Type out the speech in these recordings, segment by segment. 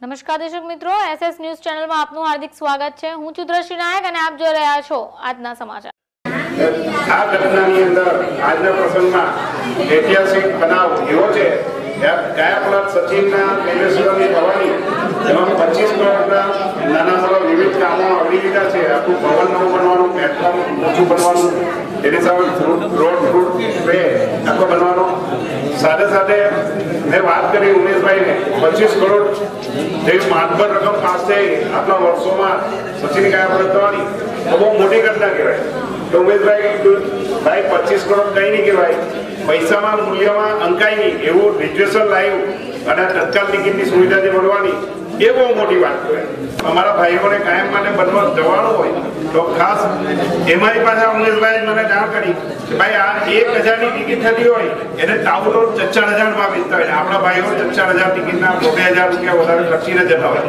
નમસ્કાર દર્શક મિત્રો, એસએસ ન્યૂઝ ચેનલમાં આપનું હાર્દિક સ્વાગત છે। હું છું દ્રષ્ટિ નાયક અને આપ જોઈ રહ્યા છો આજના સમાચાર। આ ઘટનાની અંદર આજના પ્રસંગમાં ઐતિહાસિક બનાવ એવો છે કે ગયા પ્લોટ સચિનના તેજસ્વીની ભવાની એમાં 25 કરોડના નાના મોટા વિવિધ કામો આવરી લીધા છે। આખું ભવન નવું બનવાનું, પ્લેટફોર્મ ઊંચું બનવાનું, એની સામે રોડ વે આખો બનવાનો। સાથે સાથે મેં વાત કરી ઉમેશભાઈને 25 કરોડ જેવી માતબર રકમ પાસ થઈ આટલા વર્ષોમાં સચિન ગયા થવાની બહુ મોટી ઘટના કહેવાય। તો ઉમેશભાઈ 25 કરોડ કંઈ નહીં કહેવાય, પૈસામાં મૂલ્યમાં અંકાય નહીં એવું ગ્રેજ્યુએશન લાવ્યું અને તત્કાલ ટિકિટની સુવિધા જે મળવાની એ બહુ મોટી વાત કહેવાય। અમારા ભાઈઓને કાયમ માટે બનવા જવાનું હોય તો ખાસ એમાંય પાછા ઉમેશભાઈ મને જાણ કરી કે ભાઈ આ 1000ની ટિકિટ થતી હોય એને ટાઉનો 4000માં વેચતા હોય, આપણા ભાઈઓ 4000 ટિકિટના 2000 રૂપિયા વધારે ખર્ચીને જતા હોય।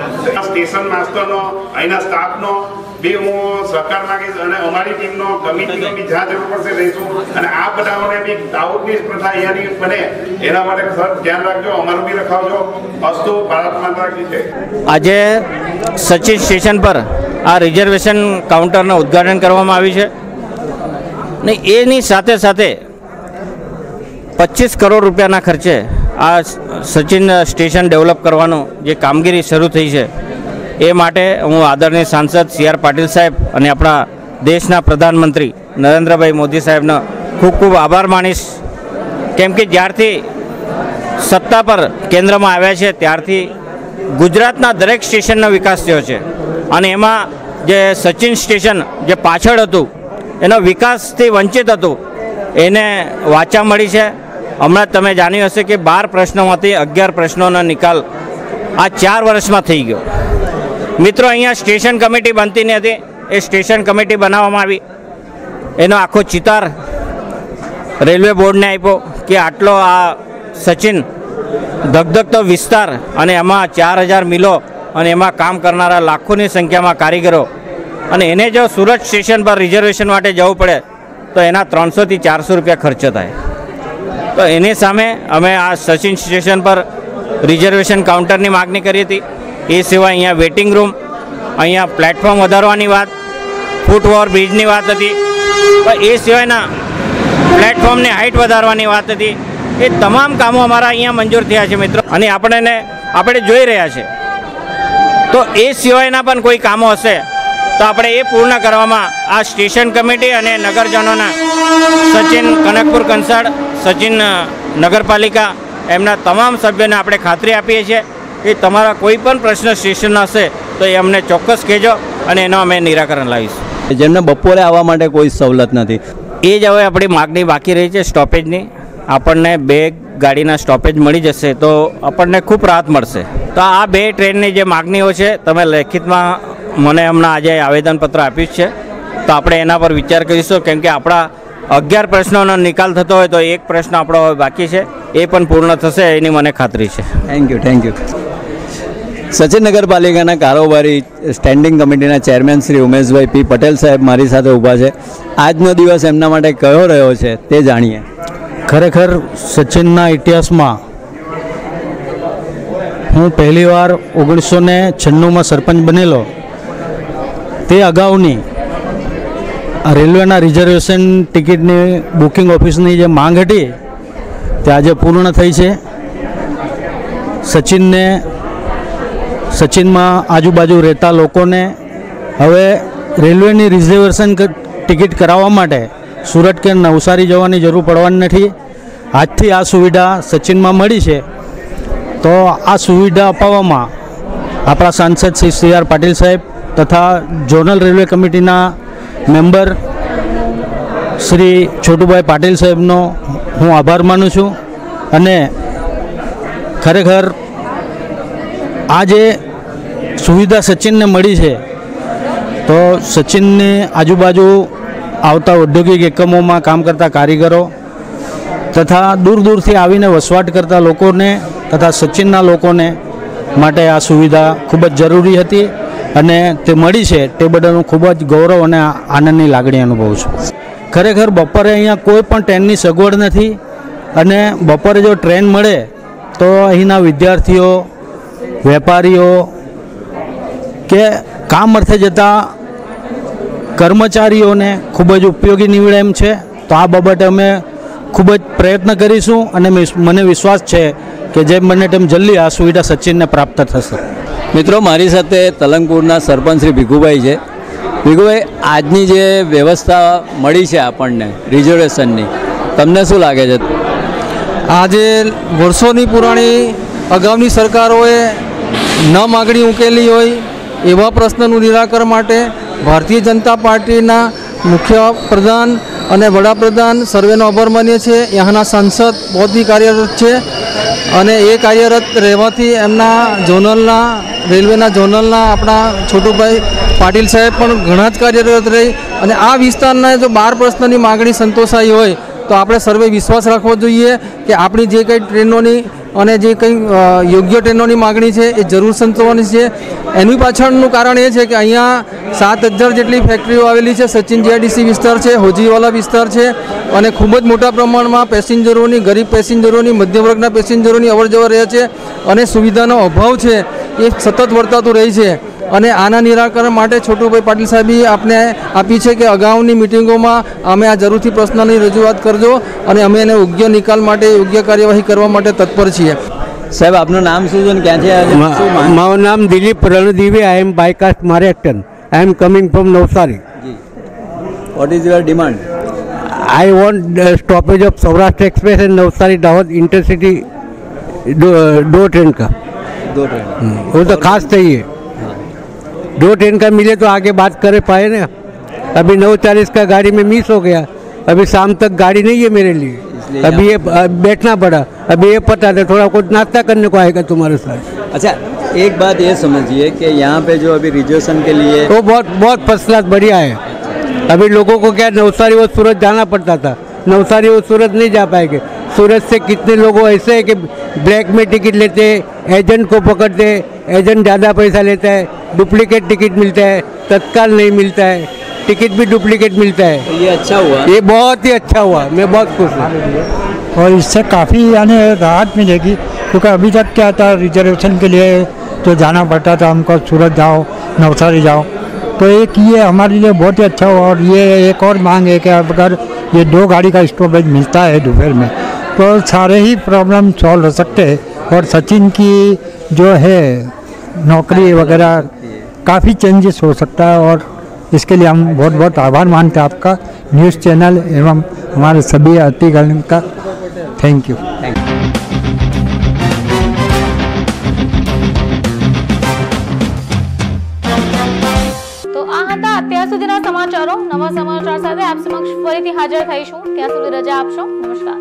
સ્ટેશન માસ્ટરનો અહીંના સ્ટાફનો બી હું સહકાર માંગીશ અને અમારી ટીમનો કમિટીનો બી જ્યાં જરૂર પડશે રહીશું અને આ બનાવોને બી ટાઉનની પ્રથા અહીંયાની બને એના માટે સર ધ્યાન રાખજો, અમારું બી રખાવજો। અસ્તુ ભારત માતા કી જય। આજે સચિન સ્ટેશન પર આ રિઝર્વેશન કાઉન્ટરનું ઉદ્ઘાટન કરવામાં આવ્યું છે ને એની સાથે સાથે 25 કરોડ રૂપિયાના ખર્ચે આ સચિન સ્ટેશન ડેવલપ કરવાનું જે કામગીરી શરૂ થઈ છે એ માટે હું આદરણીય સાંસદ CR પાટીલ સાહેબ અને આપણા દેશના પ્રધાનમંત્રી નરેન્દ્રભાઈ મોદી સાહેબનો ખૂબ ખૂબ આભાર માનીશ। કેમ કે જ્યારથી સત્તા પર કેન્દ્રમાં આવ્યા છે ત્યારથી ગુજરાતના દરેક સ્ટેશનનો વિકાસ થયો છે અને એમાં જે સચિન સ્ટેશન જે પાછળ હતું એનો વિકાસથી વંચિત હતું એને વાચા મળી છે। હમણાં તમે જાણ્યું હશે કે 12 પ્રશ્નોમાંથી 11 પ્રશ્નોનો નિકાલ આ 4 વર્ષમાં થઈ ગયો। મિત્રો, અહીંયા સ્ટેશન કમિટી બનતી નથી, એ સ્ટેશન કમિટી બનાવવામાં આવી, એનો આખો ચિતાર રેલવે બોર્ડને આપ્યો કે આટલો આ સચિન ધગધગતો વિસ્તાર અને એમાં 4000 મિલો અને એમાં કામ કરનારા લાખોની સંખ્યામાં કારીગરો અને એને જો સુરત સ્ટેશન પર રિઝર્વેશન માટે જવું પડે તો એના 300 થી 400 રૂપિયા ખર્ચો થાય। તો એની સામે અમે આ સચિન સ્ટેશન પર રિઝર્વેશન કાઉન્ટરની માગણી કરી હતી। એ સિવાય અહીંયા વેઇટિંગ રૂમ, અહીંયા પ્લેટફોર્મ વધારવાની વાત, ફૂટ ઓવર બ્રિજની વાત હતી, એ સિવાયના પ્લેટફોર્મની હાઇટ વધારવાની વાત હતી। એ તમામ કામો અમારા અહીંયા મંજૂર થયા છે મિત્રો, અને આપણે જોઈ રહ્યા છે। તો એ સિવાયના પણ કોઈ કામો હશે તો આપણે એ પૂર્ણ કરવામાં આ સ્ટેશન કમિટી અને નગરજનોના સચિન કનકપુર કંસાળ, સચિન નગરપાલિકા એમના તમામ સભ્યોને આપણે ખાતરી આપીએ છીએ કે તમારા કોઈ પણ પ્રશ્ન સ્ટેશન હશે તો એ અમને ચોક્કસ કહેજો અને એનો અમે નિરાકરણ લાવીશું। જેમને બપોરે આવવા માટે કોઈ સવલત નથી, એ જ હવે આપણી માગણી બાકી રહી છે સ્ટોપેજની। આપણને 2 ગાડીના સ્ટોપેજ મળી જશે તો આપણને ખૂબ રાહત મળશે। તો આ 2 ટ્રેનની જે માગણીઓ છે તમે લેખિતમાં મને હમણાં આજે આવેદનપત્ર આપ્યું છે, તો આપણે એના પર વિચાર કરીશું। કેમ કે આપણા 11 પ્રશ્નોનો નિકાલ થતો હોય તો એક પ્રશ્ન આપણો બાકી છે, એ પણ પૂર્ણ થશે એની મને ખાતરી છે। Thank you. સચિન નગરપાલિકાના કારોબારી સ્ટેન્ડિંગ કમિટીના ચેરમેન શ્રી ઉમેશભાઈ પી પટેલ સાહેબ મારી સાથે ઊભા છે। આજનો દિવસ એમના માટે કયો રહ્યો છે તે જાણીએ। ખરેખર સચિનના ઇતિહાસમાં હું પહેલીવાર 1996માં સરપંચ બનેલો, તે અગાઉની રેલવેના રિઝર્વેશન ટિકિટની બુકિંગ ઓફિસની જે માંગ હતી તે આજે પૂર્ણ થઈ છે। સચિનમાં આજુબાજુ રહેતા લોકોને હવે રેલવેની રિઝર્વેશન ટિકિટ કરાવવા માટે સુરત કે નવસારી જવાની જરૂર પડવાની નથી। આજથી આ સુવિધા સચિનમાં મળી છે, તો આ સુવિધા અપાવવામાં આપણા સાંસદ શ્રી CR પાટીલ સાહેબ તથા ઝોનલ રેલવે કમિટીના મેમ્બર શ્રી છોટુભાઈ પાટીલ સાહેબનો હું આભાર માનું છું। અને ખરેખર આ જે સુવિધા સચિનને મળી છે તો સચિનની આજુબાજુ આવતા ઔદ્યોગિક એકમોમાં કામ કરતા કારીગરો તથા દૂર દૂરથી આવીને વસવાટ કરતા લોકોને તથા સચિનના લોકોને માટે આ સુવિધા ખૂબ જ જરૂરી હતી અને તે મળી છે તે બદલ હું ખૂબ જ ગૌરવ અને આનંદની લાગણી અનુભવું છું। ખરેખર બપોરે અહીંયા કોઈ પણ ટ્રેનની સગવડ નથી અને બપોરે જો ટ્રેન મળે તો અહીંના વિદ્યાર્થીઓ વેપારીઓ કે કામ અર્થે જતા કર્મચારીઓને ખૂબ જ ઉપયોગી નીવડે એમ છે. તો આ બાબતે અમે ખૂબ જ પ્રયત્ન કરીશું અને મને વિશ્વાસ છે કે જેમ બને તેમ જલ્દી આ સુવિધા સચિનને પ્રાપ્ત થશે. મિત્રો, મારી સાથે તલંગપુરના સરપંચ શ્રી ભીખુભાઈ છે. ભીખુભાઈ, આજની જે વ્યવસ્થા મળી છે આપણને રિઝર્વેશનની, તમને શું લાગે છે? આજે વર્ષોની પુરાણી અગાઉની સરકારોએ ન માગણી ઉકેલી હોય એવા પ્રશ્નનું નિરાકરણ માટે ભારતીય જનતા પાર્ટીના મુખ્ય પ્રધાન અને વડાપ્રધાન સર્વેનો આભાર માનીએ છીએ. ત્યાંના સાંસદ બહુ જ કાર્યરત છે અને એ કાર્યરત રહેવાથી એમના ઝોનલના રેલવેના ઝોનલના આપણા છોટુભાઈ પાટીલ સાહેબ પણ ઘણા જ કાર્યરત રહી અને આ વિસ્તારના જો 12 પ્રશ્નની માગણી સંતોષાઈ હોય તો આપણે સર્વે વિશ્વાસ રાખવો જોઈએ કે આપણી જે કંઈ ટ્રેનોની અને જે કંઈ યોગ્ય ટ્રેનોની માગણી છે એ જરૂર સંતોષવાની છે. એની પાછળનું કારણ એ છે કે અહીંયા 7,000 જેટલી ફેક્ટરીઓ આવેલી છે. સચિન જીઆઈડીસી વિસ્તાર છે, હોજીવાલા વિસ્તાર છે અને ખૂબ જ મોટા પ્રમાણમાં પેસેન્જરોની, ગરીબ પેસેન્જરોની, મધ્યમ વર્ગના પેસેન્જરોની અવરજવર રહે છે અને સુવિધાનો અભાવ છે એ સતત વર્તાતું રહે છે. અને આના નિરાકરણ માટે છોટુભાઈ પાટીલ સાહેબે આપને આપી છે કે અગાઉની મિટિંગોમાં અમે આ જરૂરથી પ્રશ્નની રજૂઆત કરજો અને અમે એને યોગ્ય નિકાલ માટે યોગ્ય કાર્યવાહી કરવા માટે તત્પર છીએ. સાહેબ, આપનું નામ શું છે અને ક્યાંથી આવ્યા છો? મારું નામ દિલીપ રણદીવી. આઈ એમ બાયકાસ્ટ મારેક્ટન. I am coming from Navsari. What is your demand? I want the stoppage of Saurashtra Express and Navsari Dahod intercity दो ट्रेन का. वो तो खास चाहिए. 2 ट्रेन का मिले तो आगे बात करे पाए ना. अभी 9:40 का गाड़ी में मिस हो गया. अभी शाम तक गाड़ी नहीं है मेरे लिए. अभी ये बैठना पड़ा. अभी ये पता था थोड़ा कुछ नाश्ता करने को आएगा तुम्हारे साथ. अच्छा, एक बात ये समझिए कि यहाँ पे जो अभी रिजर्वेशन के लिए वो बहुत फर्स्ट क्लास बढ़िया है. अभी लोगों को क्या नवसारी व सूरत जाना पड़ता था. नवसारी व सूरत नहीं जा पाएंगे. सूरत से कितने लोगों ऐसे है कि ब्लैक में टिकट लेते, एजेंट को पकड़ते, एजेंट ज़्यादा पैसा लेता है, डुप्लीकेट टिकट मिलता है, तत्काल नहीं मिलता है, टिकट भी डुप्लीकेट मिलता है. ये अच्छा हुआ. ये बहुत ही अच्छा हुआ. मैं बहुत खुश हूँ और इससे काफ़ी यानी राहत मिलेगी. क्योंकि अभी तक क्या था, रिजर्वेशन के लिए तो जाना पड़ता था हमको, सूरत जाओ, नवसारी जाओ. तो एक ये हमारे लिए बहुत ही अच्छा हुआ. और ये एक और मांग है कि अगर ये 2 गाड़ी का स्टॉपेज मिलता है दोपहर में तो सारे ही प्रॉब्लम सॉल्व हो सकते हैं. और सचिन की जो है नौकरी वगैरह काफ़ी चेंजेस हो सकता है. और इसके लिए हम बहुत बहुत आभार मानते हैं आपका, न्यूज़ चैनल एवं हमारे सभी अतिथिगण का. Thank you. અત્યાર સુધીના સમાચારો. નવા સમાચાર સાથે આપ સમક્ષ ફરીથી હાજર થઈશું. ત્યાં સુધી રજા આપશો. નમસ્કાર.